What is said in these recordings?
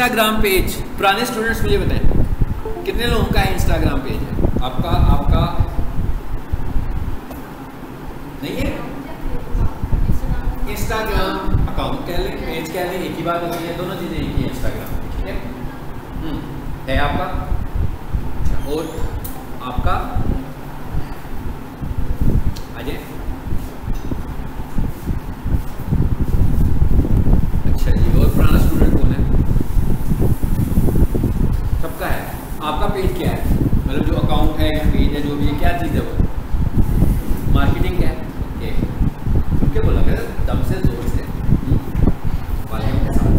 Instagram page, पुराने students मुझे बताएं कितने लोगों का इंस्टाग्राम पेज है? आपका नहीं है? इंस्टाग्राम अकाउंट कह लें, पेज कह लें, एक ही बात होती है, दोनों चीज़ें एक ही है। इंस्टाग्राम ठीक है आपका। और आपका अजय, अच्छा जी। और पुराना स्टूडेंट कौन है? सबका है। आपका पेज क्या है? मतलब जो अकाउंट है या पेज है, जो भी है, क्या चीज़ है वो? मार्केटिंग है। ओके, क्या बोला क्या दम से जोर से वाले के साथ?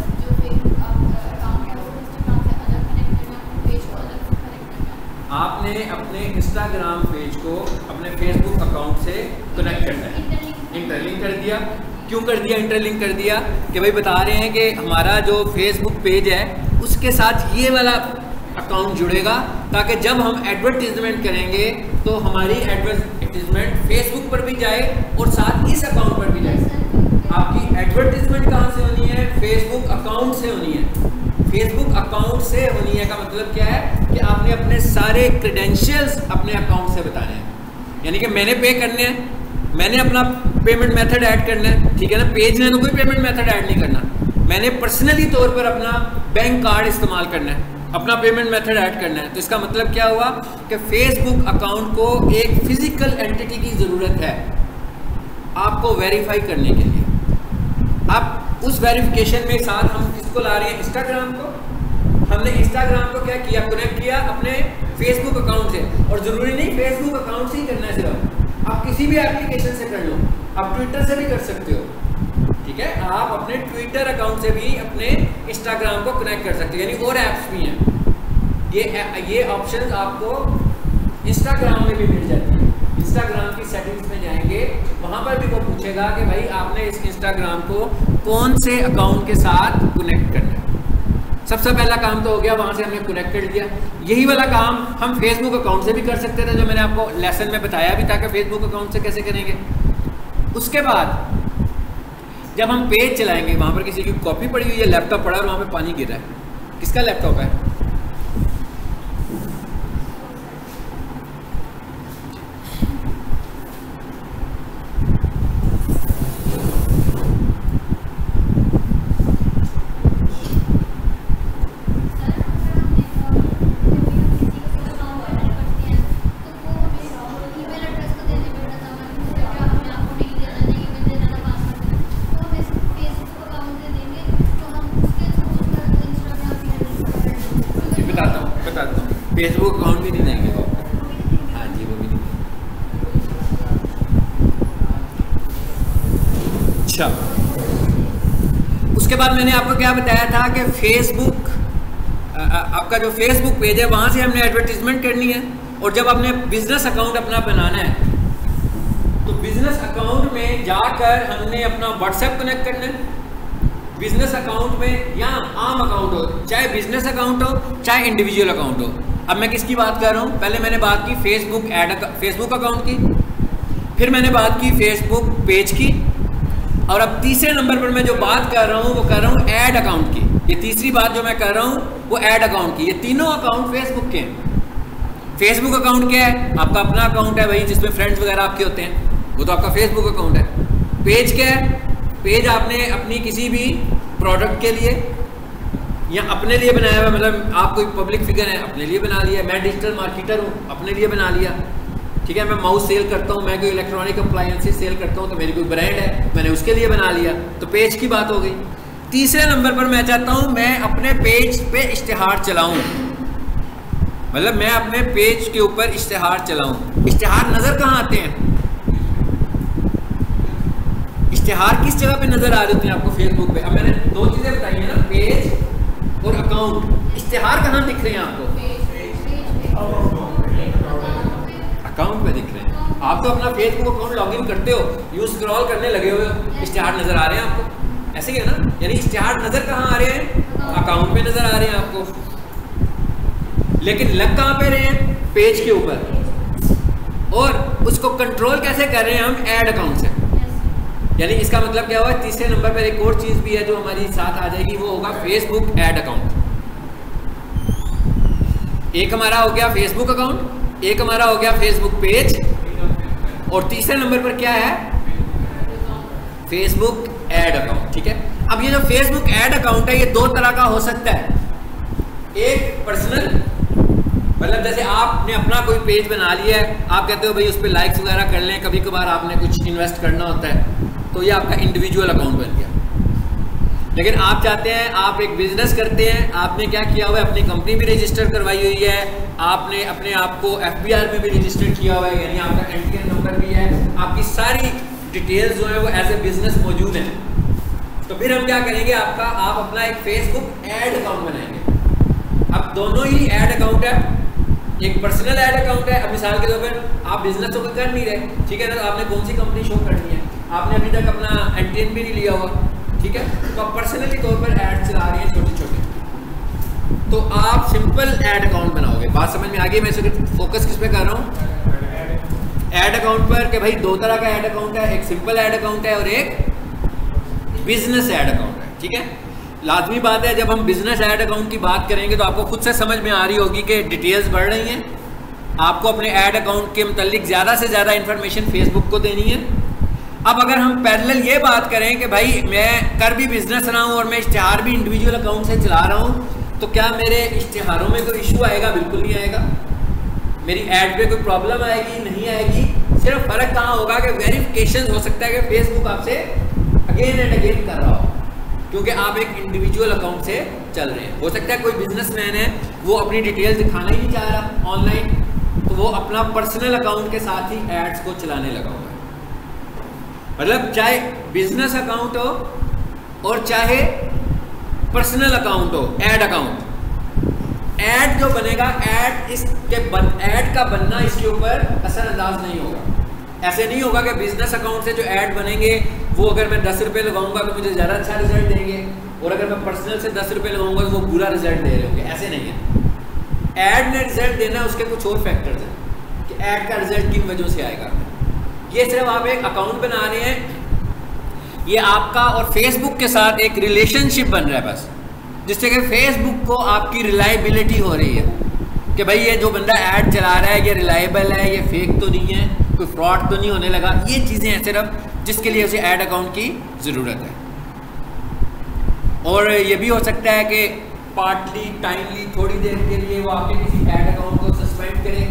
आपने अपने इंस्टाग्राम पेज को अपने फेसबुक अकाउंट से कनेक्ट करना है। इंटरलिंक कर दिया। क्यों कर दिया इंटरलिंक कर दिया? कि भाई बता रहे हैं कि हमारा जो फेसबुक पेज है उसके साथ ये वाला अकाउंट जुड़ेगा, ताकि जब हम एडवर्टीजमेंट करेंगे तो हमारी एडवर्टीजमेंट फेसबुक पर भी जाए और साथ इस अकाउंट पर भी जाए। आपकी एडवर्टीजमेंट कहाँ से होनी है? फेसबुक अकाउंट से होनी है। फेसबुक अकाउंट से होनी है का मतलब क्या है कि आपने अपने सारे क्रेडेंशियल्स अपने अकाउंट से बताने हैं। यानी कि मैंने पे करने हैं, मैंने अपना पेमेंट मेथड ऐड करना है, ठीक है ना। पेज ने तो कोई पेमेंट मेथड ऐड नहीं करना, मैंने पर्सनली तौर पर अपना बैंक कार्ड इस्तेमाल करना है, अपना पेमेंट मेथड ऐड करना है। तो इसका मतलब क्या हुआ कि फेसबुक अकाउंट को एक फिजिकल एंटिटी की ज़रूरत है आपको वेरीफाई करने के लिए। आप उस वेरिफिकेशन में साथ हम किसको ला रहे हैं? इंस्टाग्राम को। हमने इंस्टाग्राम को क्या किया? कनेक्ट किया अपने फेसबुक अकाउंट से। और ज़रूरी नहीं फेसबुक अकाउंट से ही करना है, सिर्फ आप किसी भी एप्लीकेशन से कर लो। आप ट्विटर से भी कर सकते हो, ठीक है। आप अपने ट्विटर अकाउंट से भी अपने इंस्टाग्राम को कनेक्ट कर सकते हो, यानी और ऐप्स भी हैं। ये ऑप्शन आपको इंस्टाग्राम में भी मिल जाती है। इंस्टाग्राम की सेटिंग्स में जाएंगे, वहाँ पर भी वो पूछेगा कि भाई आपने इस इंस्टाग्राम को कौन से अकाउंट के साथ कनेक्ट करना है। सबसे पहला काम तो हो गया, वहाँ से हमने कनेक्ट कर दिया। यही वाला काम हम फेसबुक अकाउंट से भी कर सकते थे, जो मैंने आपको लेसन में बताया भी था कि फेसबुक अकाउंट से कैसे करेंगे। उसके बाद जब हम पेज चलाएंगे, वहाँ पर किसी की कॉपी पड़ी हुई है, लैपटॉप पड़ा और वहाँ पर पानी गिर रहा है, किसका लैपटॉप है? फेसबुक अकाउंट भी नहीं देंगे वो। हाँ जी, वो भी नहीं देंगे। अच्छा, उसके बाद मैंने आपको क्या बताया था कि फेसबुक आपका जो फेसबुक पेज है वहाँ से हमने एडवर्टीजमेंट करनी है। और जब आपने बिजनेस अकाउंट अपना बनाना है तो बिजनेस अकाउंट में जाकर हमने अपना व्हाट्सएप कनेक्ट करना है। बिजनेस अकाउंट में या आम अकाउंट हो, चाहे बिजनेस अकाउंट हो चाहे इंडिविजुअल अकाउंट हो। अब मैं किसकी बात कर रहा हूँ? पहले मैंने बात की फेसबुक अकाउंट की, फिर मैंने बात की फेसबुक पेज की, और अब तीसरे नंबर पर मैं जो बात कर रहा हूँ वो कर रहा हूँ ऐड अकाउंट की। ये तीसरी बात जो मैं कर रहा हूँ वो ऐड अकाउंट की। ये तीनों अकाउंट फेसबुक के हैं। फेसबुक अकाउंट क्या है? आपका अपना अकाउंट है भाई, जिसमें फ्रेंड्स वगैरह आपके होते हैं, वो तो आपका फेसबुक अकाउंट है। पेज क्या है? पेज आपने अपनी किसी भी प्रोडक्ट के लिए या अपने लिए बनाया हुआ, मतलब आप कोई पब्लिक फिगर है अपने लिए बना लिया। मैं डिजिटल मार्केटर हूँ, अपने लिए बना लिया, ठीक है। मैं माउस सेल करता हूँ, मैं कोई इलेक्ट्रॉनिक अप्लायंसेस सेल करता हूँ, तो मेरी कोई ब्रांड है, मैंने उसके लिए बना लिया, तो पेज की बात हो गई। तीसरे नंबर पर मैं चाहता हूँ मैं अपने पेज पे इश्तिहार चलाऊँ, मतलब मैं अपने पेज के ऊपर इश्तिहार चलाऊँ। इश्तिहार नज़र कहाँ आते हैं? इश्तिहार किस जगह पे नज़र आ रहे होते हैं आपको फेसबुक पे? अब मैंने दो चीज़ें बताई हैं ना, पेज और अकाउंट। इश्तिहार कहाँ दिख रहे हैं आपको? अकाउंट पे दिख रहे हैं। आप तो अपना फेसबुक अकाउंट लॉगिन करते हो, यूज स्क्रॉल करने लगे हुए हो, इश्तिहार नज़र आ रहे हैं आपको, ऐसे ही है ना। यानी इश्तिहार नज़र कहाँ आ रहे हैं? अकाउंट पे नज़र आ रहे हैं आपको, लेकिन लग कहाँ पे रहे हैं? पेज के ऊपर। और उसको कंट्रोल कैसे कर रहे हैं हम? ऐड अकाउंट से। यानी इसका मतलब क्या हुआ? तीसरे नंबर पर एक और चीज़ भी है जो हमारी साथ आ जाएगी, वो होगा फेसबुक ऐड अकाउंट। एक हमारा हो गया फेसबुक अकाउंट, एक हमारा हो गया फेसबुक पेज, और तीसरे नंबर पर क्या है, फेसबुक एड अकाउंट। ठीक है, अब ये जो फेसबुक एड अकाउंट है ये दो तरह का हो सकता है। एक पर्सनल, मतलब जैसे आपने अपना कोई पेज बना लिया है, आप कहते हो भाई उस पर लाइक्स वगैरह कर लें, कभी कभार आपने कुछ इन्वेस्ट करना होता है, तो ये आपका इंडिविजुअल अकाउंट बन गया। लेकिन आप चाहते हैं, आप एक बिजनेस करते हैं, आपने क्या किया हुआ है, अपनी कंपनी भी रजिस्टर करवाई हुई है, आपने अपने आप को FBR में भी रजिस्टर किया हुआ है, यानी आपका NTN नंबर भी है, आपकी सारी डिटेल्स जो है वो एज ए बिजनेस मौजूद है। तो फिर हम क्या करेंगे, आप अपना एक फेसबुक एड अकाउंट बनाएंगे। अब दोनों ही एड अकाउंट है, एक पर्सनल एड अकाउंट है। अब मिसाल के तौर पर आप बिजनेस तो कर नहीं रहे, ठीक है ना, तो आपने कौन सी कंपनी शो करनी है, आपने अभी तक अपना NTN भी नहीं लिया हुआ, ठीक है, तो आप पर्सनली तौर पर ऐड चला रहे हैं छोटे छोटे, तो आप सिंपल ऐड अकाउंट बनाओगे। बात समझ में आ गई? मैं फोकस किस पे कर रहा हूँ, ऐड अकाउंट पर, कि भाई दो तरह का ऐड अकाउंट है, एक सिंपल ऐड अकाउंट है और एक बिजनेस ऐड अकाउंट है। ठीक है, लाजमी बात है जब हम बिजनेस ऐड अकाउंट की बात करेंगे तो आपको खुद से समझ में आ रही होगी कि डिटेल्स बढ़ रही हैं, आपको अपने ऐड अकाउंट के मुतालिक ज़्यादा से ज़्यादा इन्फॉर्मेशन फेसबुक को देनी है। अब अगर हम पैरेलल ये बात करें कि भाई मैं कर भी बिजनेस रहा हूँ और मैं इश्तिहार भी इंडिविजुअल अकाउंट से चला रहा हूँ, तो क्या मेरे इश्तिहारों में कोई इशू आएगा? बिल्कुल नहीं आएगा। मेरी ऐड पे कोई प्रॉब्लम आएगी? नहीं आएगी। सिर्फ फ़र्क कहाँ होगा कि वेरिफिकेशन हो सकता है कि फेसबुक आपसे अगेन एंड अगेन कर रहा हो, क्योंकि आप एक इंडिविजुअल अकाउंट से चल रहे हैं। हो सकता है कोई बिजनेसमैन है, वो अपनी डिटेल्स दिखाना ही नहीं चाह रहा ऑनलाइन, तो वो अपना पर्सनल अकाउंट के साथ ही एड्स को चलाने लगा हुआ है। मतलब चाहे बिजनेस अकाउंट हो और चाहे पर्सनल अकाउंट हो, ऐड अकाउंट, ऐड जो बनेगा, ऐड का बनना इसके ऊपर असरअंदाज नहीं होगा। ऐसे नहीं होगा कि बिजनेस अकाउंट से जो ऐड बनेंगे वो अगर मैं 10 रुपये लगाऊंगा तो मुझे ज़्यादा अच्छा रिजल्ट देंगे, और अगर मैं पर्सनल से 10 रुपये लगाऊंगा तो वो बुरा रिजल्ट दे रहे होंगे। ऐसे नहीं है। ऐड ने रिजल्ट देना, उसके कुछ और फैक्टर्स हैं कि ऐड का रिजल्ट किन वजहों से आएगा। ये सिर्फ आप एक अकाउंट बना रहे हैं, ये आपका और फेसबुक के साथ एक रिलेशनशिप बन रहा है बस, जिससे कि फेसबुक को आपकी रिलायबिलिटी हो रही है कि भाई ये जो बंदा ऐड चला रहा है ये रिलायबल है, ये फेक तो नहीं है, कोई फ्रॉड तो नहीं होने लगा। ये चीज़ें हैं सिर्फ जिसके लिए उसे ऐड अकाउंट की ज़रूरत है। और ये भी हो सकता है कि पार्टली टाइमली थोड़ी देर के लिए वो आपके किसी ऐड अकाउंट को सस्पेंड करे,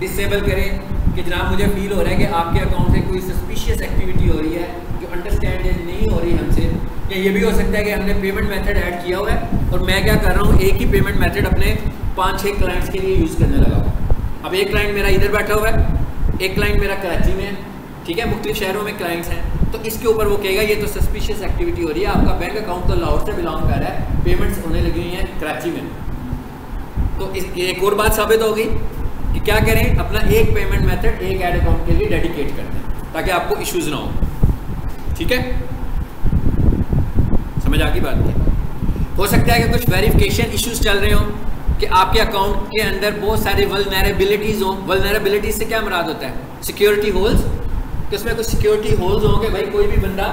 डिसेबल करे, कि जनाब मुझे फील हो रहा है कि आपके अकाउंट से कोई सस्पिशियस एक्टिविटी हो रही है जो अंडरस्टैंड नहीं हो रही हमसे। या ये भी हो सकता है कि हमने पेमेंट मेथड ऐड किया हुआ है और मैं क्या कर रहा हूँ, एक ही पेमेंट मेथड अपने 5-6 क्लाइंट्स के लिए यूज़ करने लगा हूँ। अब एक क्लाइंट मेरा इधर बैठा हुआ है, एक क्लाइंट मेरा कराची में है, ठीक है, मुख्तलिफ शहरों में क्लाइंट्स हैं, तो इसके ऊपर वो कहेगा ये तो सस्पिशियस एक्टिविटी हो रही है, आपका बैंक अकाउंट तो लाहौर से बिलोंग कर रहा है, पेमेंट्स होने लगी हुई हैं कराची में। तो एक और बात साबित होगी कि क्या करें, अपना एक पेमेंट मेथड एक ऐड अकाउंट के लिए डेडिकेट कर दें ताकि आपको इश्यूज ना हो। ठीक है, समझ आ गई बात की? हो सकता है कि कुछ वेरिफिकेशन इश्यूज चल रहे हों कि आपके अकाउंट के अंदर बहुत सारी वल्नरेबिलिटीज़ हों। वल्नरेबिलिटीज से क्या मुराद होता है? सिक्योरिटी होल्स, कि उसमें कुछ सिक्योरिटी होल्स हों कि भाई कोई भी बंदा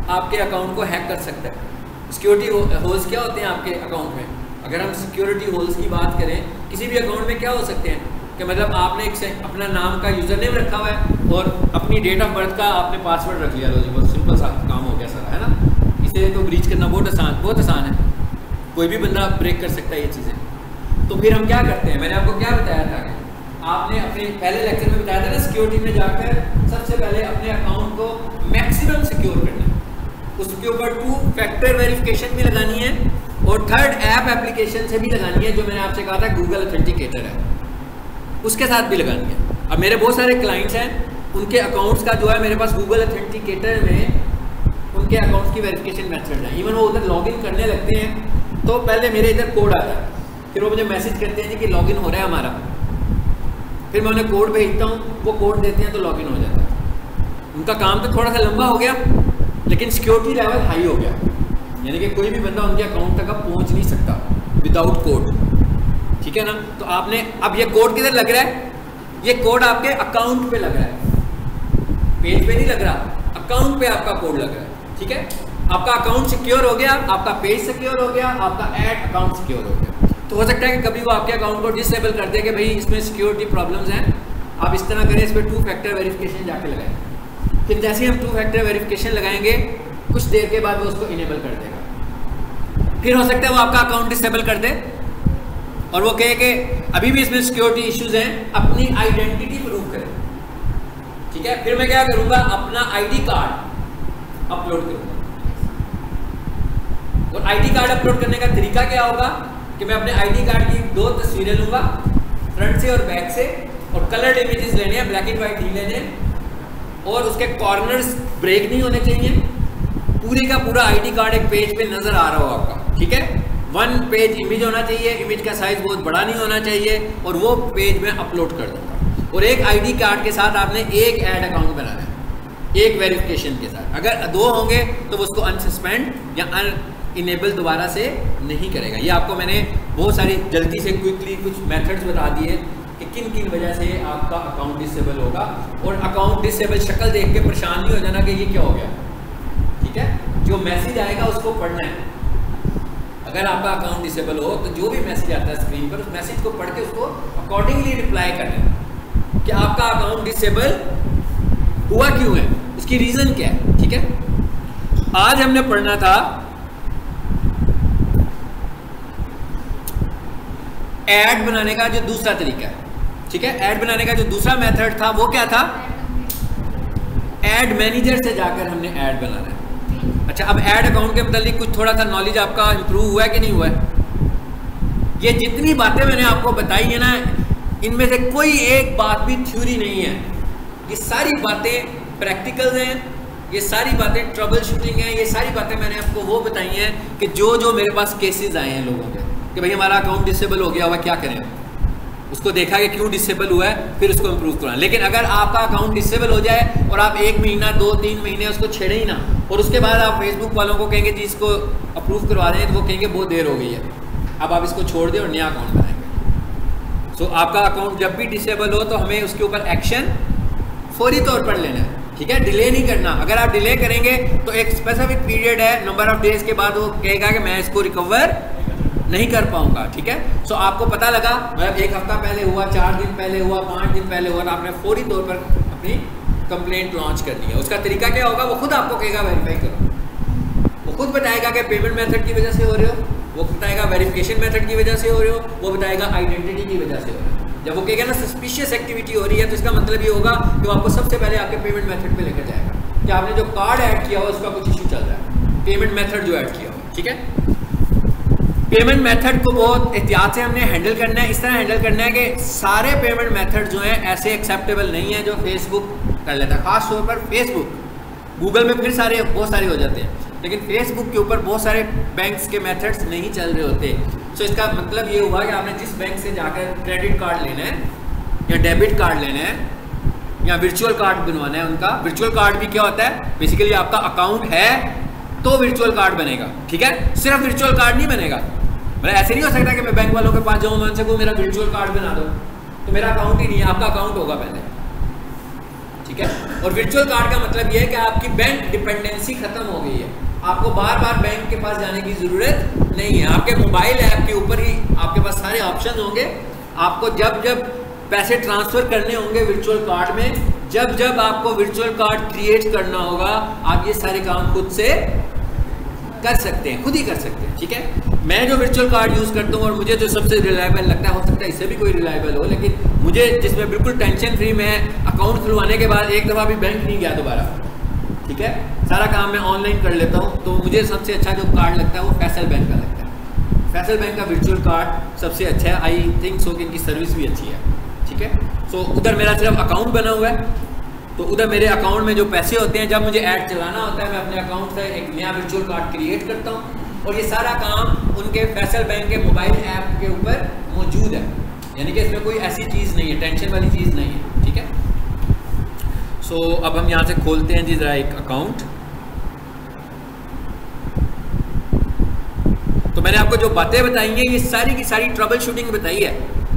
आपके अकाउंट को हैक कर सकता है। सिक्योरिटी होल्स क्या होते हैं आपके अकाउंट में? अगर हम सिक्योरिटी होल्स की बात करें, किसी भी अकाउंट में क्या हो सकते हैं कि मतलब आपने एक अपना नाम का यूज़र नेम रखा हुआ है और अपनी डेट ऑफ बर्थ का आपने पासवर्ड रख लिया, लो जी बहुत सिंपल सा काम हो गया सारा, है ना। इसे तो ब्रीच करना बहुत आसान है, कोई भी बंदा ब्रेक कर सकता है ये चीज़ें। तो फिर हम क्या करते हैं, मैंने आपको क्या बताया था, आपने अपने पहले लेक्चर में बताया था ना, सिक्योरिटी में जाकर सबसे पहले अपने अकाउंट को मैक्सिमम सिक्योर करना है, उसके ऊपर 2 फैक्टर वेरिफिकेशन भी लगानी है और 3rd ऐप एप्लीकेशन से भी लगानी है, जो मैंने आपसे कहा था गूगल ऑथेंटिकेटर है, उसके साथ भी लगानी है। अब मेरे बहुत सारे क्लाइंट्स हैं, उनके अकाउंट्स का जो है मेरे पास गूगल ऑथेंटिकेटर में उनके अकाउंट्स की वेरिफिकेशन मेथड है। इवन वो उधर लॉगिन करने लगते हैं तो पहले मेरे इधर कोड आता है, फिर वो मुझे मैसेज करते हैं कि लॉगिन हो रहा है हमारा, फिर मैं उन्हें कोड भेजता हूँ, वो कोड देते हैं तो लॉगिन हो जाता है। उनका काम तो थोड़ा सा लंबा हो गया लेकिन सिक्योरिटी लेवल हाई हो गया, यानी कि कोई भी बंदा उनके अकाउंट तक अब पहुँच नहीं सकता विदाउट कोड। ठीक है ना। तो आपने अब ये कोड किधर लग रहा है, ये कोड आपके अकाउंट पे लग रहा है, पेज पे नहीं लग रहा, अकाउंट पे आपका कोड लग रहा है। ठीक है, आपका अकाउंट सिक्योर हो गया, आपका पेज सिक्योर हो गया, आपका ऐड अकाउंट सिक्योर हो गया। तो हो सकता है कि कभी वो आपके अकाउंट को डिसेबल कर दे कि भाई इसमें सिक्योरिटी प्रॉब्लम्स हैं, आप इस तरह करें, इस पर 2 फैक्टर वेरिफिकेशन जाके लगाएं। फिर जैसे ही हम 2 फैक्टर वेरिफिकेशन लगाएंगे कुछ देर के बाद वो उसको इनेबल कर देगा। फिर हो सकता है वो आपका अकाउंट डिसेबल कर दे और वो कहे कि अभी भी इसमें सिक्योरिटी इश्यूज हैं, अपनी आइडेंटिटी प्रूव करें। ठीक है, फिर मैं क्या करूंगा, अपना आईडी कार्ड अपलोड करूंगा। और आईडी कार्ड अपलोड करने का तरीका क्या होगा कि मैं अपने आईडी कार्ड की 2 तस्वीरें लूंगा, फ्रंट से और बैक से, और कलर्ड इमेजेस लेने हैं, ब्लैक एंड व्हाइट नहीं लेने, और उसके कॉर्नर्स ब्रेक नहीं होने चाहिए। पूरे का पूरा आईडी कार्ड एक पेज पे नजर आ रहा हो आपका। ठीक है, 1 पेज इमेज होना चाहिए, इमेज का साइज बहुत बड़ा नहीं होना चाहिए, और वो पेज में अपलोड कर दूंगा। और एक आईडी कार्ड के साथ आपने एक ऐड अकाउंट बनाना है, एक वेरिफिकेशन के साथ। अगर 2 होंगे तो वो उसको अनसस्पेंड या इनेबल दोबारा से नहीं करेगा। ये आपको मैंने बहुत सारी जल्दी से क्विकली कुछ मेथड्स बता दिए कि किन किन वजह से आपका अकाउंट डिसेबल होगा। और अकाउंट डिसेबल शक्ल देख के परेशान नहीं हो जाना कि ये क्या हो गया। ठीक है, जो मैसेज आएगा उसको पढ़ना है। अगर आपका अकाउंट डिसेबल हो तो जो भी मैसेज आता है स्क्रीन पर, उस मैसेज को पढ़ के उसको अकॉर्डिंगली रिप्लाई करना है कि आपका अकाउंट डिसेबल हुआ क्यों है, उसकी रीजन क्या है। ठीक है, आज हमने पढ़ना था ऐड बनाने का जो दूसरा तरीका है। ठीक है, ऐड बनाने का जो दूसरा मेथड था वो क्या था, ऐड मैनेजर से जाकर हमने ऐड बनाना है। अच्छा, अब ऐड अकाउंट के मतलब कुछ थोड़ा सा नॉलेज आपका इंप्रूव हुआ है कि नहीं हुआ है। ये जितनी बातें मैंने आपको बताई है ना, इनमें से कोई एक बात भी थ्योरी नहीं है। ये सारी बातें प्रैक्टिकल्स हैं, ये सारी बातें ट्रबल शूटिंग है, ये सारी बातें मैंने आपको वो बताई हैं कि जो मेरे पास केसेस आए हैं लोगों के कि भाई हमारा अकाउंट डिसेबल हो गया हुआ, क्या करें, उसको देखा कि क्यों डिसेबल हुआ है, फिर उसको इम्प्रूव करना। लेकिन अगर आपका अकाउंट डिसेबल हो जाए और आप 1 महीना 2-3 महीने उसको छेड़े ही ना, और उसके बाद आप फेसबुक वालों को कहेंगे जी इसको अप्रूव करवा रहे हैं, तो वो कहेंगे बहुत देर हो गई है, अब आप इसको छोड़ दें और नया अकाउंट बनाएंगे। सो आपका अकाउंट जब भी डिसेबल हो तो हमें उसके ऊपर एक्शन फौरी तौर पर लेना है। ठीक है, डिले नहीं करना। अगर आप डिले करेंगे तो एक स्पेसिफिक पीरियड है, नंबर ऑफ डेज के बाद वो कहेगा कि मैं इसको रिकवर नहीं कर पाऊंगा। ठीक है, सो आपको पता लगा, मतलब 1 हफ्ता पहले हुआ, 4 दिन पहले हुआ, 5 दिन पहले हुआ, तो आपने फौरी तौर पर अपनी कंप्लेंट लॉन्च करनी है। उसका तरीका क्या होगा, वो खुद आपको कहेगा वेरीफाई करो। वो खुद बताएगा कि पेमेंट मेथड की वजह से हो रहे हो, वो बताएगा वेरिफिकेशन मेथड की वजह से हो रहे हो, वो बताएगा आइडेंटिटी की वजह से हो रहे हो। जब वो कहेगा ना सस्पिशियस एक्टिविटी हो रही है, तो इसका मतलब ये होगा कि वो आपको सबसे पहले आपके पेमेंट मेथड पे लेकर जाएगा कि आपने जो कार्ड ऐड किया हुआ उसका कुछ इशू चल रहा है, पेमेंट मेथड जो ऐड किया हुआ। ठीक है, पेमेंट मेथड को बहुत एहतियात से हमने हैंडल करना है। इस तरह हैंडल करना है कि सारे पेमेंट मेथड जो हैं ऐसे एक्सेप्टेबल नहीं है जो फेसबुक कर लेता है। खास तौर पर फेसबुक, गूगल में फिर बहुत सारे हो जाते हैं, लेकिन फेसबुक के ऊपर बहुत सारे बैंक्स के मेथड्स नहीं चल रहे होते। सो इसका मतलब ये हुआ कि आपने जिस बैंक से जाकर क्रेडिट कार्ड लेना है या डेबिट कार्ड लेना है या वर्चुअल कार्ड बनवाना है उनका, वर्चुअल कार्ड भी क्या होता है, बेसिकली आपका अकाउंट है तो वर्चुअल कार्ड बनेगा। ठीक है, सिर्फ वर्चुअल कार्ड नहीं बनेगा। मतलब ऐसे नहीं हो सकता कि मैं बैंक वालों के पास जाऊँ, मैं उनसे कहूँ मेरा वर्चुअल कार्ड बना दो, तो मेरा अकाउंट ही नहीं है, आपका अकाउंट होगा पहले। ठीक है, और वर्चुअल कार्ड का मतलब यह है कि आपकी बैंक डिपेंडेंसी खत्म हो गई है, आपको बार बार बैंक के पास जाने की जरूरत नहीं है। आपके मोबाइल ऐप के ऊपर ही आपके पास सारे ऑप्शन होंगे। आपको जब जब पैसे ट्रांसफर करने होंगे वर्चुअल कार्ड में, जब जब आपको वर्चुअल कार्ड क्रिएट करना होगा, आप ये सारे काम खुद से कर सकते हैं, खुद ही कर सकते हैं। ठीक है, मैं जो वर्चुअल कार्ड यूज़ करता हूँ और मुझे जो सबसे रिलायबल लगता है, हो सकता है इससे भी कोई रिलायबल हो, लेकिन मुझे जिसमें बिल्कुल टेंशन फ्री, मैं अकाउंट खुलवाने के बाद एक दफ़ा भी बैंक नहीं गया दोबारा। ठीक है, सारा काम मैं ऑनलाइन कर लेता हूँ, तो मुझे सबसे अच्छा जो कार्ड लगता है वो फैसल बैंक का लगता है। फैसल बैंक का वर्चुअल कार्ड सबसे अच्छा है। आई थिंक सो कि इनकी सर्विस भी अच्छी है। ठीक है, सो उधर मेरा सिर्फ अकाउंट बना हुआ है, तो उधर मेरे अकाउंट में जो पैसे होते हैं, जब मुझे ऐड चलाना होता है, मैं अपने अकाउंट से एक नया वर्चुअल कार्ड क्रिएट करता हूँ, और ये सारा काम उनके फैसल बैंक के मोबाइल ऐप के ऊपर मौजूद है। यानी कि इसमें कोई ऐसी चीज़ नहीं है, टेंशन वाली चीज़ नहीं है। ठीक है, सो अब हम यहाँ से खोलते हैं जी ज़रा एक अकाउंट। तो मैंने आपको जो बातें बताई हैं, ये सारी की सारी ट्रबल शूटिंग बताई है।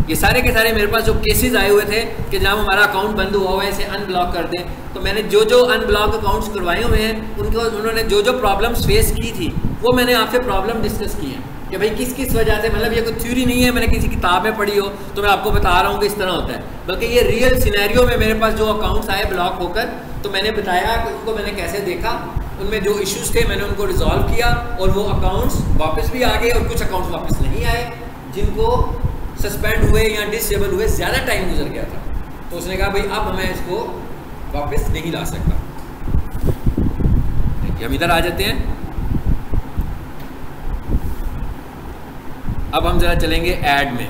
ये सारे के सारे मेरे पास जो केसेस आए हुए थे कि जब हमारा अकाउंट बंद हुआ हुआ है, इसे अनब्लॉक कर दें, तो मैंने जो जो अनब्लॉक अकाउंट्स करवाए हुए हैं, उनको उन्होंने जो जो प्रॉब्लम्स फेस की थी, वो मैंने आपसे प्रॉब्लम डिस्कस की है। कि भाई किस किस वजह से, मतलब ये कोई थ्योरी नहीं है मैंने किसी किताब में पढ़ी हो तो मैं आपको बता रहा हूँ कि इस तरह होता है, बल्कि ये रियल सिनेरियो में मेरे पास जो अकाउंट्स आए ब्लॉक होकर, तो मैंने बताया कि उनको मैंने कैसे देखा, उनमें जो इश्यूज थे मैंने उनको रिजॉल्व किया और वो अकाउंट्स वापस भी आ गए और कुछ अकाउंट्स वापस नहीं आए जिनको सस्पेंड हुए या डिसेबल हुए ज़्यादा टाइम गुजर गया था। तो उसने कहा भाई अब मैं इसको वापस नहीं ला सकता। देखिए हम इधर आ जाते हैं। अब हम ज़रा चलेंगे ऐड में।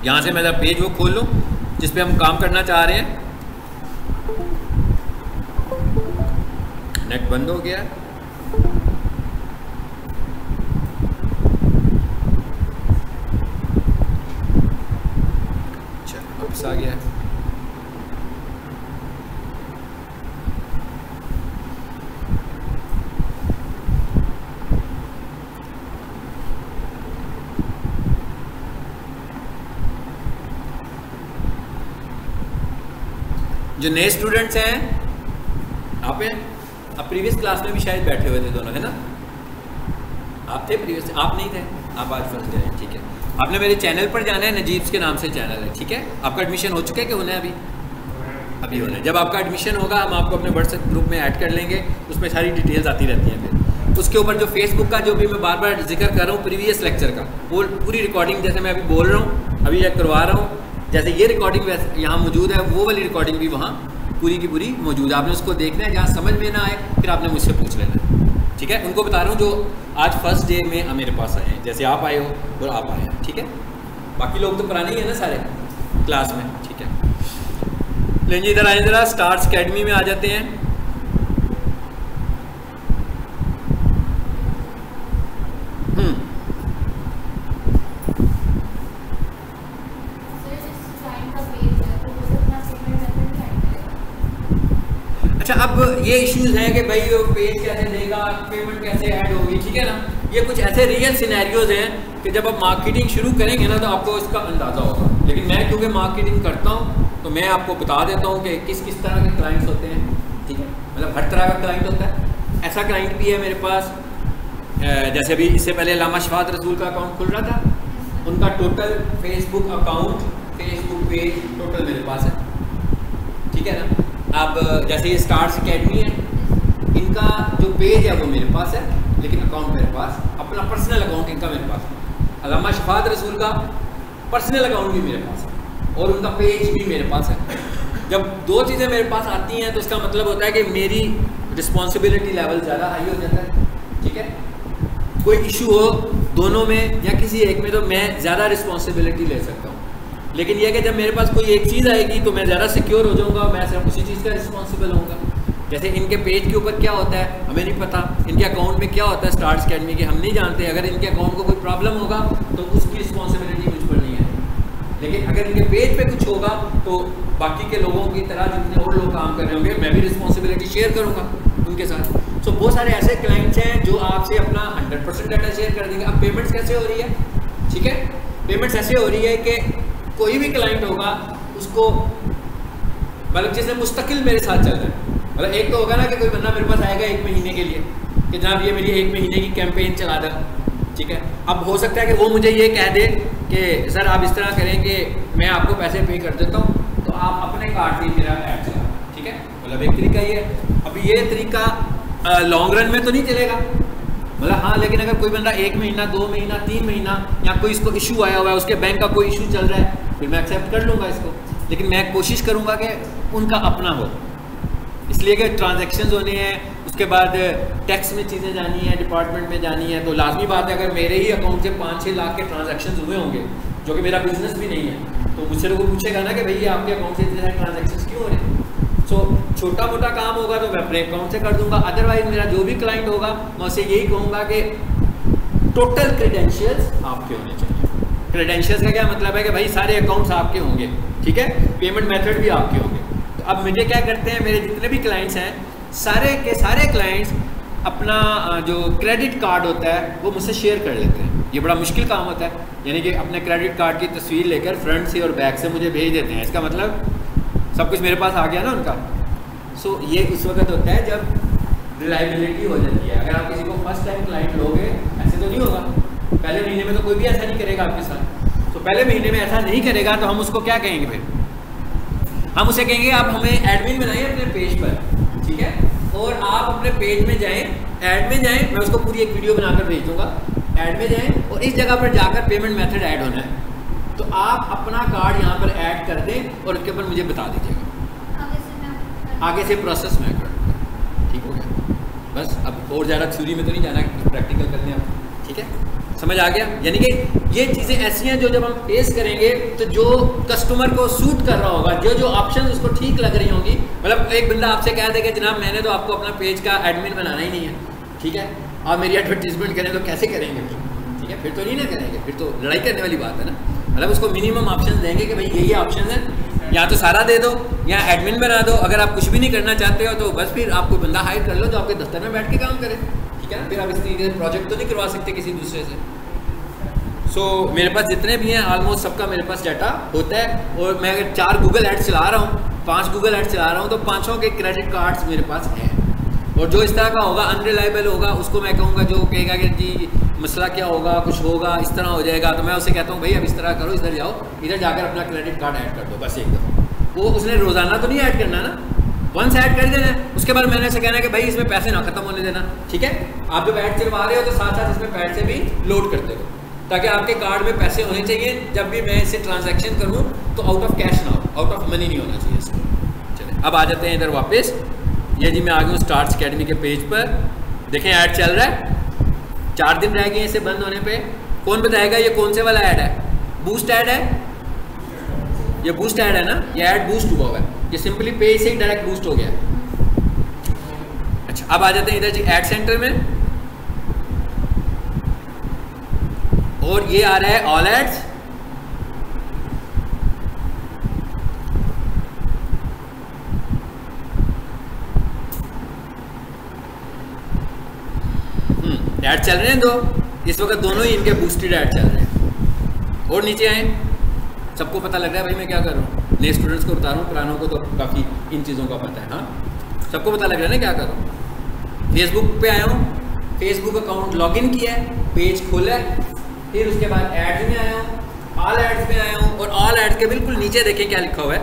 यहाँ से मैं ज़रा पेज वो खोल लूँ जिस पे हम काम करना चाह रहे हैं। नेट बंद हो गया। अच्छा वापस आ गया। जो नए स्टूडेंट्स हैं आप हैं, आप प्रीवियस क्लास में भी शायद बैठे हुए थे दोनों, है ना? आप थे प्रीवियस, आप नहीं थे, आप आज फर्स्ट डे हैं, ठीक है। आपने मेरे चैनल पर जाना है, नजीब्स के नाम से चैनल है, ठीक है। आपका एडमिशन हो चुका है कि होना है अभी होना है। जब आपका एडमिशन होगा हम आपको अपने व्हाट्सएप ग्रुप में ऐड कर लेंगे, उसमें सारी डिटेल्स आती रहती हैं। फिर उसके ऊपर जो फेसबुक का जो भी मैं बार बार जिक्र कर रहा हूँ प्रीवियस लेक्चर का, वो पूरी रिकॉर्डिंग जैसे मैं अभी बोल रहा हूँ, अभी चेक करवा रहा हूँ, जैसे ये रिकॉर्डिंग वैसे यहाँ मौजूद है, वो वाली रिकॉर्डिंग भी वहाँ पूरी की पूरी मौजूद है। आपने उसको देखना है, जहाँ समझ में ना आए फिर आपने मुझसे पूछ लेना है, ठीक है। उनको बता रहा हूँ जो आज फर्स्ट डे में मेरे पास आए हैं, जैसे आप आए हो और आप आए हैं, ठीक है। बाकी लोग तो पुराने ही है ना सारे क्लास में, ठीक है। लेकिन इधर आए, ज़रा स्टार्स अकेडमी में आ जाते हैं। अच्छा अब ये इश्यूज हैं कि भाई वो पेज कैसे देगा, पेमेंट कैसे ऐड होगी, ठीक है ना। ये कुछ ऐसे रियल सिनेरियोज हैं कि जब आप मार्केटिंग शुरू करेंगे ना तो आपको इसका अंदाज़ा होगा। लेकिन मैं क्योंकि मार्केटिंग करता हूँ तो मैं आपको बता देता हूँ कि किस किस तरह के क्लाइंट्स होते हैं, ठीक है। मतलब हर तरह का क्लाइंट होता है। ऐसा क्लाइंट भी है मेरे पास, जैसे अभी इससे पहले अल्लामा शफात रसूल का अकाउंट खुल रहा था, उनका total Facebook account, Facebook page total मेरे पास है, ठीक है ना। अब जैसे ये स्टार्स अकेडमी है, इनका जो पेज है वो मेरे पास है, लेकिन अकाउंट मेरे पास, अपना पर्सनल अकाउंट इनका मेरे पास है। अल्लामा शफात रसूल का पर्सनल अकाउंट भी मेरे पास है और उनका पेज भी मेरे पास है। जब दो चीज़ें मेरे पास आती हैं तो इसका मतलब होता है कि मेरी रिस्पॉन्सिबिलिटी लेवल ज़्यादा हाई हो जाता है, ठीक है। कोई इशू हो दोनों में या किसी एक में तो मैं ज़्यादा रिस्पॉन्सिबिलिटी ले सकता हूँ। लेकिन यह कि जब मेरे पास कोई एक चीज़ आएगी तो मैं ज़्यादा सिक्योर हो जाऊँगा, मैं सिर्फ उसी चीज़ का रिस्पॉन्सिबल होऊंगा। जैसे इनके पेज के ऊपर क्या होता है हमें नहीं पता, इनके अकाउंट में क्या होता है स्टार्स अकेडमी के हम नहीं जानते। अगर इनके अकाउंट को कोई प्रॉब्लम होगा तो उसकी रिस्पॉन्सिबिलिटी मुझ पर नहीं है, लेकिन अगर इनके पेज पे कुछ होगा तो बाकी के लोगों की तरह जितने और लोग काम कर रहे होंगे मैं भी रिस्पॉन्सिबिलिटी शेयर करूँगा उनके साथ। सो बहुत सारे ऐसे क्लाइंट्स हैं जो आपसे अपना 100% डाटा शेयर कर देंगे। अब पेमेंट्स कैसे हो रही है, ठीक है। पेमेंट्स ऐसे हो रही है कि कोई भी क्लाइंट होगा उसको, मतलब जिसने मुस्तकिल मेरे साथ चल रहा है, मतलब एक तो होगा ना कि कोई बंदा मेरे पास आएगा 1 महीने के लिए कि जनाब ये मेरी 1 महीने की कैंपेन चला दे, ठीक है। अब हो सकता है कि वो मुझे ये कह दे कि सर आप इस तरह करें कि मैं आपको पैसे पे कर देता हूँ तो आप अपने कार्ड से मेरा ऐड चला, ठीक है। मतलब एक तरीका ये है। अब ये तरीका लॉन्ग रन में तो नहीं चलेगा, मतलब हाँ, लेकिन अगर कोई बंदा 1 महीना 2 महीना 3 महीना या कोई इसको इशू आया हुआ है, उसके बैंक का कोई इशू चल रहा है, फिर मैं एक्सेप्ट कर लूँगा इसको। लेकिन मैं कोशिश करूँगा कि उनका अपना हो, इसलिए कि ट्रांजैक्शंस होने हैं, उसके बाद टैक्स में चीज़ें जानी है, डिपार्टमेंट में जानी है, तो लाजमी बात है अगर मेरे ही अकाउंट से 5-6 लाख के ट्रांजैक्शंस हुए होंगे जो कि मेरा बिजनेस भी नहीं है, तो मुझसे लोगों पूछेगा ना कि भैया आपके अकाउंट से इतने सारे ट्रांजैक्शंस क्यों हो रहे हैं। सो छोटा मोटा काम होगा तो मैं अपने अकाउंट से कर दूंगा, अदरवाइज मेरा जो भी क्लाइंट होगा मैं उसे यही कहूँगा कि टोटल क्रेडेंशियल्स आपके होने चाहिए। क्रेडेंशियल्स का क्या मतलब है कि भाई सारे अकाउंट्स आपके होंगे, ठीक है, पेमेंट मेथड भी आपके होंगे। तो अब मुझे क्या करते हैं, मेरे जितने भी क्लाइंट्स हैं सारे के सारे क्लाइंट्स अपना जो क्रेडिट कार्ड होता है वो मुझसे शेयर कर लेते हैं। ये बड़ा मुश्किल काम होता है, यानी कि अपने क्रेडिट कार्ड की तस्वीर लेकर फ्रंट से और बैक से मुझे भेज देते हैं। इसका मतलब सब कुछ मेरे पास आ गया ना उनका। सो ये उस वक्त होता है जब रिलायबिलिटी हो जाती है। अगर आप किसी को फर्स्ट टाइम क्लाइंट लोगे तो नहीं होगा, पहले महीने में तो कोई भी ऐसा नहीं करेगा आपके साथ। तो पहले महीने में ऐसा नहीं करेगा तो हम उसको क्या कहेंगे फिर? हम उसे कहेंगे आप हमें एडमिन बनाइए अपने पेज पर, ठीक है, और आप अपने पेज में जाएं, ऐड में जाएं, मैं उसको पूरी एक वीडियो बनाकर भेज दूंगा, ऐड में जाएं और इस जगह पर जाकर पेमेंट मेथड ऐड होना है, तो आप अपना कार्ड यहाँ पर ऐड कर दें और उसके ऊपर मुझे बता दीजिएगा, आगे से प्रोसेस मैं कर दूँगा। ठीक हो गया? बस अब और ज़्यादा थ्योरी में तो नहीं जाना, प्रैक्टिकल करने आप, ठीक है, समझ आ गया? यानी कि ये चीज़ें ऐसी हैं जो जब हम फेस करेंगे तो जो कस्टमर को सूट कर रहा होगा, जो जो ऑप्शन उसको ठीक लग रही होंगी, मतलब एक बंदा आपसे कह देगा जनाब मैंने तो आपको अपना पेज का एडमिन बनाना ही नहीं है, ठीक है, आप मेरी एडवर्टीजमेंट करें तो कैसे करेंगे फिर? ठीक है, फिर तो नहीं ना करेंगे, फिर तो लड़ाई करने वाली बात है ना। मतलब उसको मिनिमम ऑप्शन देंगे कि भाई ये ऑप्शन है, या तो सारा दे दो या एडमिन बना दो, अगर आप कुछ भी नहीं करना चाहते हो तो बस फिर आपको बंदा हायर कर लो जो आपके दफ्तर में बैठ के काम करे, ठीक है ना। फिर आप इस तरीके से प्रोजेक्ट तो नहीं करवा सकते किसी दूसरे से। सो मेरे पास जितने भी हैं ऑलमोस्ट सबका मेरे पास डाटा होता है, और मैं अगर 4 गूगल एड्स चला रहा हूँ, 5 गूगल एड्स चला रहा हूँ, तो 5 के क्रेडिट कार्ड्स मेरे पास हैं। और जो इस तरह का होगा अनरिलायबल होगा उसको मैं कहूँगा, जो कहेगा कि जी मसला क्या होगा, कुछ होगा, इस तरह हो जाएगा, तो मैं उसे कहता हूँ भाई अब इस तरह करो, इधर जाओ, इधर जाकर अपना क्रेडिट कार्ड ऐड कर दो बस एक दफ़ा। वो उसने रोज़ाना तो नहीं ऐड करना ना, वंस ऐड कर देना है, उसके बाद मैंने ऐसे कहना है कि भाई इसमें पैसे ना खत्म होने देना, ठीक है। आप जब ऐड चलवा रहे हो तो साथ साथ इसमें पैसे भी लोड करते हो, ताकि आपके कार्ड में पैसे होने चाहिए, जब भी मैं इसे ट्रांजैक्शन करूँ तो आउट ऑफ कैश ना हो, आउट ऑफ मनी नहीं होना चाहिए इसमें। चलिए अब आ जाते हैं इधर वापस। ये जी मैं आ गया हूँ स्टार्स अकेडमी के पेज पर, देखें ऐड चल रहा है, 4 दिन रह गए इसे बंद होने पे। कौन बताएगा ये कौन से वाला ऐड है? बूस्ट ऐड है, ये बूस्ट ऐड है ना, ये ऐड बूस्ट हुआ हुआ है, ये सिंपली पेज से ही डायरेक्ट बूस्ट हो गया। अच्छा अब आ जाते हैं इधर जी ऐड सेंटर में, और ये आ रहा है ऑल एड्स। ऐड चल रहे हैं दो इस वक्त, दोनों ही इनके बूस्टेड ऐड चल रहे हैं। और नीचे आए, सबको पता लग रहा है भाई मैं क्या कर रहा हूँ, नए स्टूडेंट्स को बता रहा हूँ, पुरानों को तो काफ़ी इन चीज़ों का पता है। हाँ सबको पता लग रहा है ना क्या कर रहा हूँ। फेसबुक पे आया हूँ, फेसबुक अकाउंट लॉगिन किया है, पेज खोला है, फिर उसके बाद एड्स में आया हूँ, ऑल एड्स में आया हूँ, और ऑल एड्स के बिल्कुल नीचे देखें क्या लिखा हुआ है,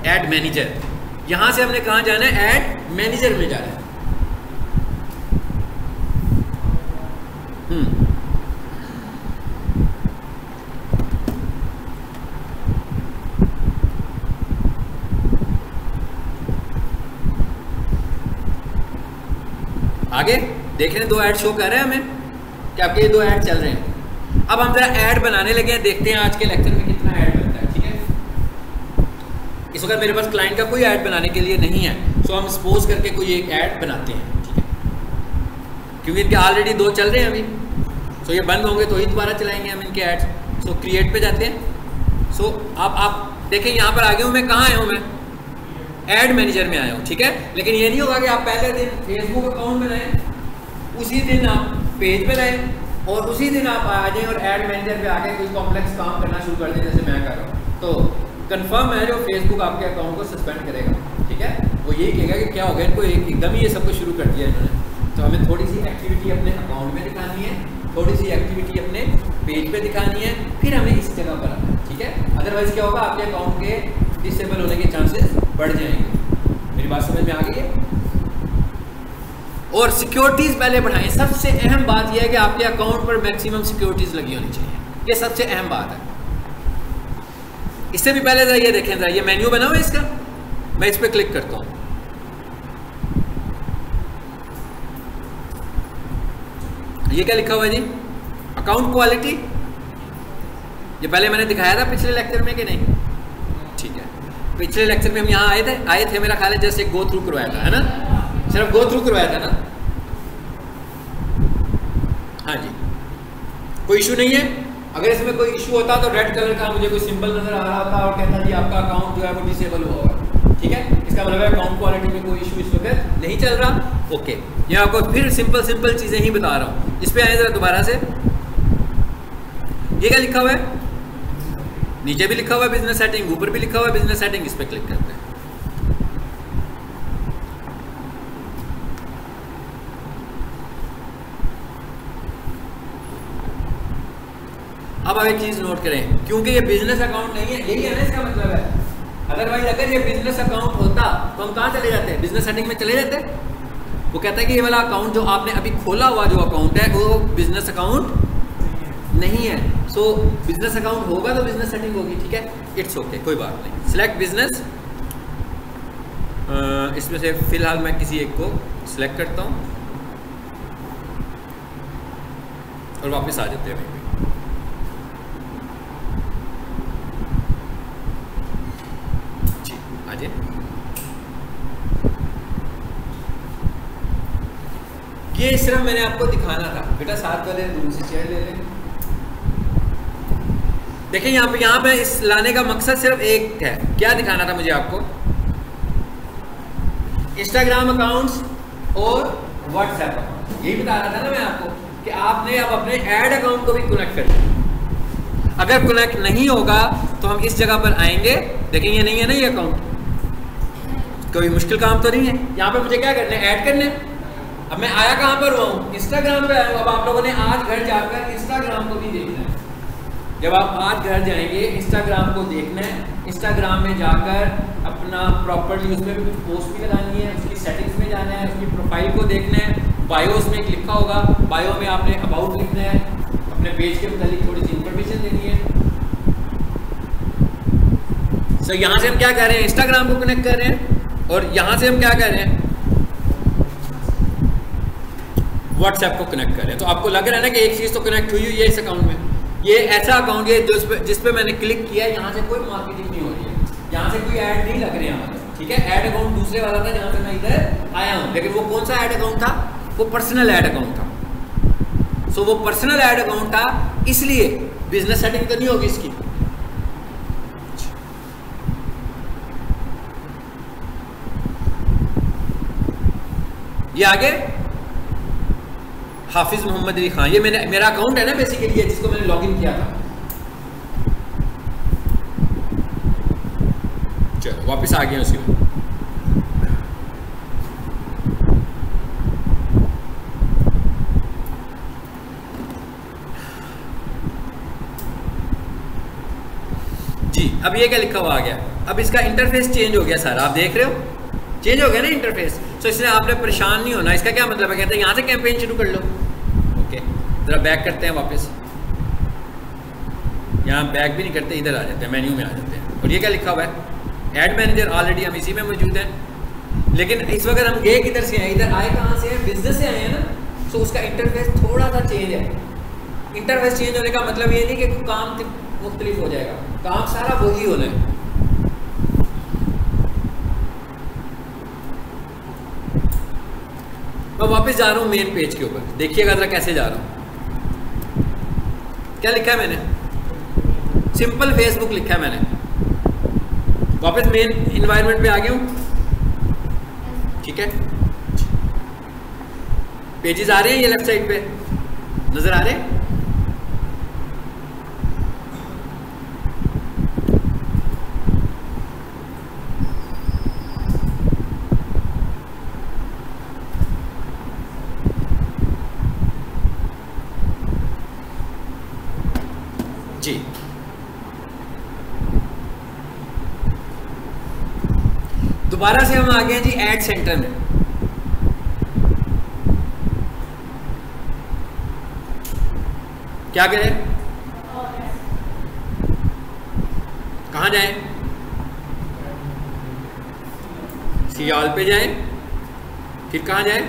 एड मैनेजर। यहाँ से हमने कहाँ जाना है? एड मैनेजर में जाना है। आगे देख रहे हैं 2 ऐड शो कर रहे हैं हमें कि आपके ये 2 ऐड चल रहे हैं। अब हम जरा ऐड बनाने लगे हैं, देखते हैं आज के लेक्चर में कितना ऐड बनता है, ठीक है। इस वक्त मेरे पास क्लाइंट का कोई ऐड बनाने के लिए नहीं है, सो हम सपोज करके कोई एक ऐड बनाते हैं, ठीक है, क्योंकि इनके ऑलरेडी 2 चल रहे हैं अभी, सो ये बंद होंगे तो ही दोबारा चलाएंगे हम इनके ऐड्स। सो क्रिएट पे जाते हैं। सो आप देखें यहाँ पर आ गया हूँ मैं, कहाँ आया हूँ मैं? ऐड मैनेजर में आया हूँ, ठीक है। लेकिन ये नहीं होगा कि आप पहले दिन फेसबुक अकाउंट बनाएं, उसी दिन आप पेज पे लाएं, और उसी दिन आप आ जाएं और ऐड मैनेजर पे आके कोई कॉम्प्लेक्स काम करना शुरू कर दें जैसे मैं कर रहा हूँ। तो कंफर्म है जो फेसबुक आपके अकाउंट को सस्पेंड करेगा, ठीक है। वो यही कहेगा कि क्या हो गया इनको, एकदम ही ये सब कुछ शुरू कर दिया इन्होंने। तो हमें थोड़ी सी एक्टिविटी अपने अकाउंट में दिखानी है, थोड़ी सी एक्टिविटी अपने पेज पे दिखानी है, फिर हमें इस जगह पर आना है, ठीक है। अदरवाइज क्या होगा, आपके अकाउंट के डिसेबल होने के चांसेस बढ़ जाएंगे। मेरी बात समझ में आ गई है? और सिक्योरिटीज पहले बढ़ाएं। सबसे अहम बात यह है कि आपके अकाउंट पर मैक्सिमम सिक्योरिटीज लगी होनी चाहिए, ये सबसे अहम बात है। इससे भी पहले जरा ये देखें, जरा ये मेन्यू बना हुआ है इसका, मैं इस पर क्लिक करता हूं। ये क्या लिखा हुआ है जी? Account quality. ये पहले मैंने दिखाया था पिछले लेक्चर में कि नहीं? ठीक है, पिछले लेक्चर में हम यहाँ आए थे मेरा ख्याल है, जैसे गो थ्रू करवाया था, है ना? सिर्फ गो थ्रू करवाया था ना? हाँ जी, कोई इशू नहीं है। अगर इसमें कोई इशू होता तो रेड कलर का मुझे कोई सिंबल नजर आ रहा होता और कहता जी आपका अकाउंट जो है वो डिसेबल हुआ होगा, ठीक है। इसका मतलब है अकाउंट क्वालिटी में कोई इशू इस वक्त नहीं चल रहा। ओके, ये आपको फिर सिंपल चीजें ही बता रहा हूँ। इस पे आए जरा दोबारा से। ये क्या लिखा हुआ है? नीचे भी लिखा हुआ है बिजनेस सेटिंग, ऊपर भी लिखा हुआ है बिजनेस सेटिंग। इस पे क्लिक करते हैं। अब एक चीज़ नोट करें, क्योंकि ये बिजनेस अकाउंट नहीं है, यही है ना इसका मतलब है। अदरवाइज अगर ये बिजनेस अकाउंट होता तो हम कहाँ चले जाते हैं, बिजनेस सेटिंग में चले जाते। वो कहता है कि ये वाला अकाउंट जो आपने अभी खोला हुआ जो अकाउंट है वो बिजनेस अकाउंट नहीं है। सो बिजनेस अकाउंट होगा तो बिजनेस सेटिंग होगी, ठीक है, इट्स ओके, कोई बात नहीं। सिलेक्ट बिजनेस, इसमें से फिलहाल मैं किसी एक को सिलेक्ट करता हूँ और वापस आ जाते हैं। जी आइए, ये सिर्फ मैंने आपको दिखाना था। बेटा साथ वाले रूम से चेयर ले लें। देखिए यहाँ पे इस लाने का मकसद सिर्फ एक है, क्या दिखाना था मुझे आपको, इंस्टाग्राम अकाउंट्स और व्हाट्सएप अकाउंट। यही बता रहा था ना मैं आपको कि आपने अब अपने ऐड अकाउंट को भी कनेक्ट कर दिया। अगर कनेक्ट नहीं होगा तो हम इस जगह पर आएंगे, देखेंगे नहीं है ना ये अकाउंट, कोई मुश्किल काम तो नहीं है। यहाँ पे मुझे क्या करना है, ऐड करने। अब मैं आया कहाँ पर हुआ हूँ, इंस्टाग्राम पे आया हूँ। अब आप लोगों ने आज घर जाकर इंस्टाग्राम को भी देखना है। जब आप आज घर जाएंगे इंस्टाग्राम को देखना है, इंस्टाग्राम में जाकर अपना प्रॉपर्ली उसमें पोस्ट भी लगानी है, उसकी सेटिंग्स में जाना है, उसकी प्रोफाइल को देखना है। बायोस में एक लिखा होगा, बायो में आपने अबाउट लिखना है, अपने पेज के मुताबिक थोड़ी सी इंफॉर्मेशन देनी है। सो यहाँ से हम क्या कर रहे हैं, इंस्टाग्राम को कनेक्ट कर रहे हैं, और यहाँ से हम क्या कर रहे हैं, व्हाट्सएप को कनेक्ट कर रहे हैं। तो आपको लग रहा है ना कि एक चीज़ तो कनेक्ट हुई है इस अकाउंट में। ये ऐसा अकाउंट है जिस पे मैंने क्लिक किया, यहाँ से कोई मार्केटिंग नहीं हो रही है, यहाँ से कोई ऐड नहीं लग रहे हैं हमारे, ठीक है। ऐड अकाउंट दूसरे वाला था जहाँ से मैं इधर आया हूँ, लेकिन वो कौन सा ऐड अकाउंट था, वो पर्सनल ऐड अकाउंट था। सो वो पर्सनल ऐड अकाउंट था, इसलिए बिजनेस सेटिंग तो नहीं होगी इसकी। ये आगे हाफिज मोहम्मद अली खान, ये मेरा अकाउंट है ना बेसिकली, जिसको मैंने लॉगिन किया था। चलो वापस आ गया उसी में। जी अब ये क्या लिखा हुआ आ गया, अब इसका इंटरफेस चेंज हो गया सारा, आप देख रहे हो चेंज हो गया ना इंटरफेस। तो इसलिए आपने परेशान नहीं होना। इसका क्या मतलब है, कहते हैं यहाँ से कैंपेन शुरू कर लो। ओके जरा बैक करते हैं वापस, यहाँ बैक भी नहीं करते, इधर आ जाते हैं, मेन्यू में आ जाते हैं। और ये क्या लिखा हुआ है, ऐड मैनेजर, ऑलरेडी हम इसी में मौजूद हैं। लेकिन इस वक्त हम गए किधर से हैं, इधर आए कहाँ से हैं, बिजनेस से आए हैं ना। सो उसका इंटरफेस थोड़ा सा चेंज है। इंटरफेस चेंज होने का मतलब ये नहीं कि काम मुख्तलिफ हो जाएगा, काम सारा वही होना है। मैं वापस जा रहा हूँ मेन पेज के ऊपर, देखिएगा जरा कैसे जा रहा हूँ। क्या लिखा है मैंने, सिंपल फेसबुक लिखा है मैंने। वापस मेन इन्वायरमेंट पे आ गया हूँ, ठीक है। पेजेस आ रहे हैं, ये लेफ्ट साइड पे नजर आ रहे हैं। जी दोबारा से हम आ गए जी एड सेंटर में। क्या करें, कहाँ जाएं, सियाल पे जाएं, फिर कहाँ जाएं,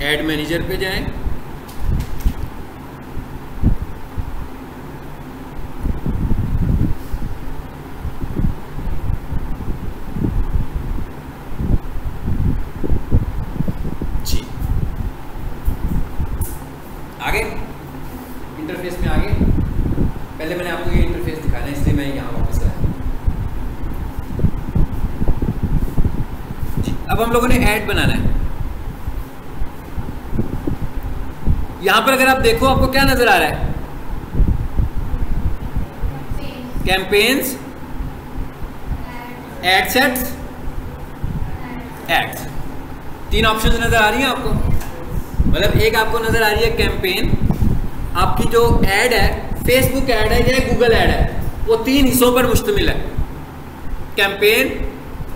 एड मैनेजर पे जाएं, आगे इंटरफेस में आगे। पहले मैंने आपको ये इंटरफेस दिखाना है, इसलिए मैं यहाँ वापस आया जी। अब हम लोगों ने ऐड बनाना है। यहाँ पर अगर आप देखो आपको क्या नजर आ रहा है, कैंपेन्स, एड सेट्स, एड्स, तीन ऑप्शंस नजर आ रही हैं आपको। मतलब एक आपको नजर आ रही है कैंपेन, आपकी जो ऐड है, फेसबुक ऐड है या गूगल ऐड है, वो 3 हिस्सों पर मुश्तमिल है। कैंपेन,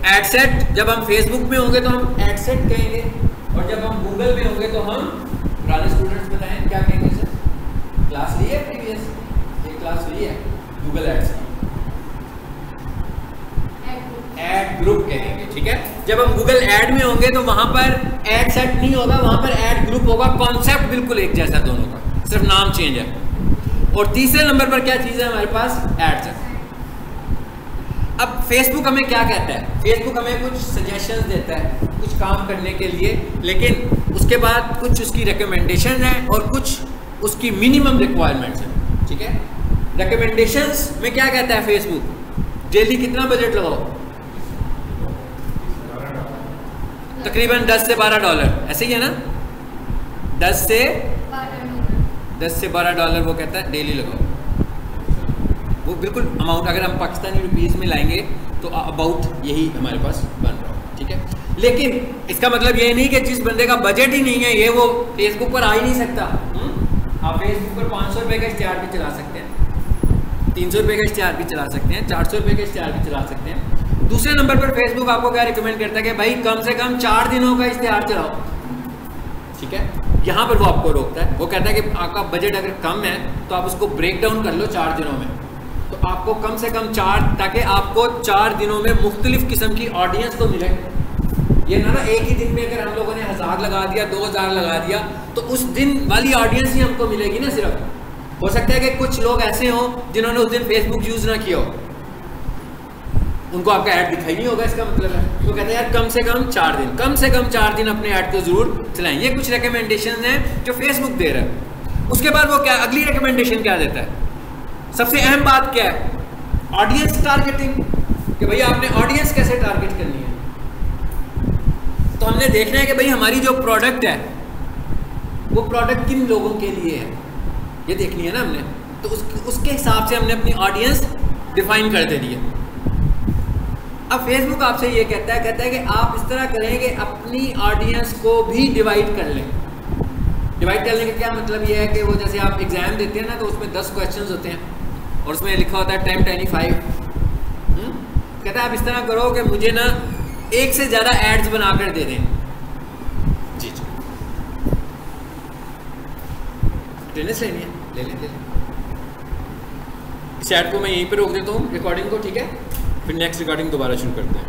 एड सेट, जब हम फेसबुक में होंगे तो हम एड सेट कहेंगे, और जब हम गूगल में होंगे तो हम, पुराने स्टूडेंट्स बताएं क्या कहेंगे सर? क्लास ली है प्रीवियस, एक क्लास ली है गूगल एड्स की, एड ग्रुप कहेंगे, ठीक है। जब हम गूगल ऐड में होंगे तो वहां पर एड सेट नहीं होगा, वहां पर एड ग्रुप होगा। कॉन्सेप्ट बिल्कुल एक जैसा दोनों का, सिर्फ नाम चेंज है। और तीसरे नंबर पर क्या चीज है हमारे पास? Ad set. अब फेसबुक हमें क्या कहता है? फेसबुक हमें कुछ सजेशंस देता है कुछ काम करने के लिए, लेकिन उसके बाद कुछ उसकी रिकमेंडेशन है और कुछ उसकी मिनिमम रिक्वायरमेंट्स है, ठीक है। रिकमेंडेशंस में क्या कहता है फेसबुक? डेली कितना बजट लगाओ? तकरीबन 10 से 12 डॉलर, ऐसे ही है ना? 10 से 12 डॉलर वो कहता है डेली लगाओ। वो बिल्कुल अमाउंट अगर हम पाकिस्तानी रुपीस में लाएंगे तो अबाउट यही हमारे पास बन रहा है, ठीक है। लेकिन इसका मतलब ये नहीं कि जिस बंदे का बजट ही नहीं है ये वो फेसबुक पर आ ही नहीं सकता। आप फेसबुक पर 500 रुपये का इश्तिहार भी चला सकते हैं, 300 रुपये का इश्तिहार भी चला सकते हैं, 400 रुपये का इश्तिहार भी चला सकते हैं। दूसरे नंबर पर फेसबुक आपको क्या रिकमेंड करता है कि भाई कम से कम 4 दिनों का इश्तिहार चलाओ, ठीक है। यहाँ पर वो आपको रोकता है, वो कहता है कि आपका बजट अगर कम है तो आप उसको ब्रेक डाउन कर लो 4 दिनों में, तो आपको कम से कम 4, ताकि आपको 4 दिनों में मुख्तलिफ किस्म की ऑडियंस तो मिले। ये ना एक ही दिन में अगर हम लोगों ने 1000 लगा दिया, 2000 लगा दिया, तो उस दिन वाली ऑडियंस ही हमको मिलेगी ना। सिर्फ हो सकता है कि कुछ लोग ऐसे हों जिन्होंने उस दिन फेसबुक यूज़ ना किया हो, उनको आपका ऐड दिखाई नहीं होगा। इसका मतलब है तो कहते हैं यार कम से कम 4 दिन, कम से कम 4 दिन अपने ऐड को जरूर चलाएं। ये कुछ रिकमेंडेशन हैं जो फेसबुक दे रहा है। उसके बाद वो क्या अगली रिकमेंडेशन क्या देता है? सबसे अहम बात क्या है? ऑडियंस टारगेटिंग, कि भाई आपने ऑडियंस कैसे टारगेट करनी है। तो हमने देखना है कि भाई हमारी जो प्रोडक्ट है वो प्रोडक्ट किन लोगों के लिए है, ये देखनी है ना हमने। तो उसके हिसाब से हमने अपनी ऑडियंस डिफाइन कर देनी है। अब फेसबुक आपसे ये कहता है कि आप इस तरह करें कि अपनी ऑडियंस को भी डिवाइड कर लें। डिवाइड करने का क्या मतलब ये है कि वो जैसे आप एग्जाम देते हैं ना, तो उसमें 10 क्वेश्चंस होते हैं और उसमें लिखा होता है 10, 25। कहता है आप इस तरह करो कि मुझे ना 1 से ज़्यादा एड्स बनाकर दे दें। जी जी, अटेंडेंस लेनी है, ले लें। इस ऐड को मैं यहीं पे रोक देता हूँ रिकॉर्डिंग को, ठीक है। फिर नेक्स्ट रिकॉर्डिंग दोबारा शुरू करते हैं।